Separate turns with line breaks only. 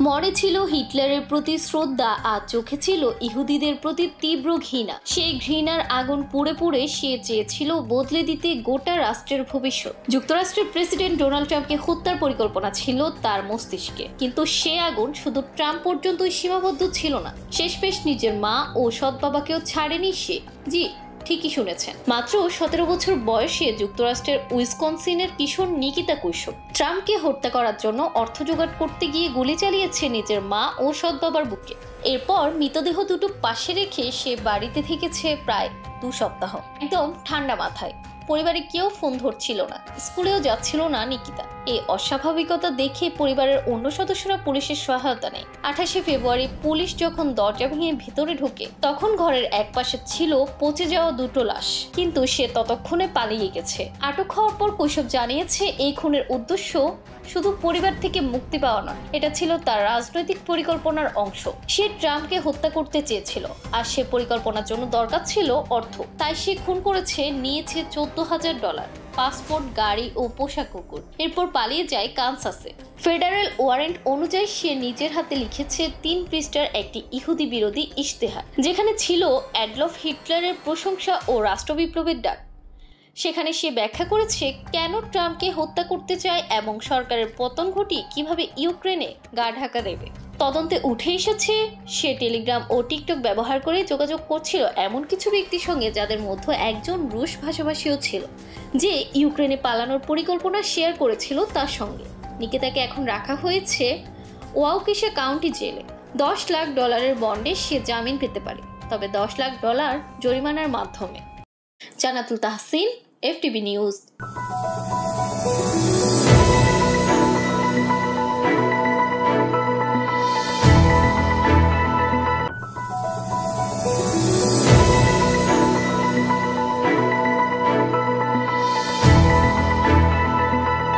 মনে ছিল হিটলারের প্রতি শ্রদ্ধা আর চোখে ছিল ইহুদিদের প্রতি তীব্র ঘৃণা। সেই ঘৃণার আগুন পুড়ে পুড়ে সে চেয়েছিল বদলে দিতে গোটা রাষ্ট্রের ভবিষ্যৎ। যুক্তরাষ্ট্রের প্রেসিডেন্ট ডোনাল্ড ট্রাম্পকে হত্যার পরিকল্পনা ছিল তার মস্তিষ্কে, কিন্তু সে আগুন শুধু ট্রাম্প পর্যন্তই সীমাবদ্ধ ছিল না, শেষমেশ নিজের মা ও সৎ বাবাকেও ছাড়েনি সে। জি, ঠিকই শুনেছেন, মাত্র 17 বছর বয়সে যুক্তরাষ্ট্রের উইসকনসিনের কিশোর নিকিতা কৈশোর ট্রাম্পকে হত্যা করার জন্য অর্থ জোগাড় করতে গিয়ে গুলি চালিয়েছে নিজের মা ও সৎ বাবার বুকে। এরপর মৃতদেহ দুটো পাশে রেখে সে বাড়িতে থেকেছে প্রায় 2 সপ্তাহ, একদম ঠান্ডা মাথায়। পরিবারে কেউ ফোন ধরছিল না, স্কুলেও যাচ্ছিল না নিকিতা। এই অস্বাভাবিকতা দেখে পরিবারের অন্য সদস্যরা পুলিশের সহায়তা নেয়। 28শে ফেব্রুয়ারি পুলিশ যখন দরজা ভেঙে ভেতরে ঢোকে, তখন ঘরের একপাশে ছিল পচে যাওয়া 2টো লাশ, কিন্তু সে ততক্ষণে পালিয়ে গেছে। আটক হওয়ার পর কৈশোর জানিয়েছে এই খুনের উদ্দেশ্য শুধু পরিবার থেকে মুক্তি পাওয়া নয়, এটা ছিল তার রাজনৈতিক পরিকল্পনার অংশ। সে ট্রাম্পকে হত্যা করতে চেয়েছিল, আর সে পরিকল্পনার জন্য দরকার ছিল অর্থ। তাই সে খুন করেছে, নিয়েছে $14,000, পাসপোর্ট, গাড়ি ও পোশাক কুকুর। এরপর পালিয়ে যায় কানসাসে। ফেডারেল ওয়ারেন্ট অনুযায়ী সে নিজের হাতে লিখেছে 3 পৃষ্ঠার একটি ইহুদি বিরোধী ইশতেহার, যেখানে ছিল অ্যাডলফ হিটলারের প্রশংসা ও রাষ্ট্রবিপ্লবের ডাক। সেখানে সে ব্যাখ্যা করেছে কেন ট্রাম্পকে হত্যা করতে চায় এবং সরকারের পতন ঘটিয়ে কিভাবে ইউক্রেনে গা ঢাকা দেবে। তদন্তে উঠে এসেছে সে টেলিগ্রাম ও টিকটক ব্যবহার করে যোগাযোগ করছিল এমন কিছু ব্যক্তির সঙ্গে, যাদের মধ্যে একজন রুশ ভাষাভাষীও ছিল, যে ইউক্রেনে পালানোর পরিকল্পনা শেয়ার করেছিল তার সঙ্গে। নিকিতাকে এখন রাখা হয়েছে ওয়াউকিশা কাউন্টি জেলে। $10 লাখ বন্ডে সে জামিন পেতে পারে, তবে $10 লাখ জরিমানার মাধ্যমে। জান্নাতুল তাহসিন, FTV নিউজ।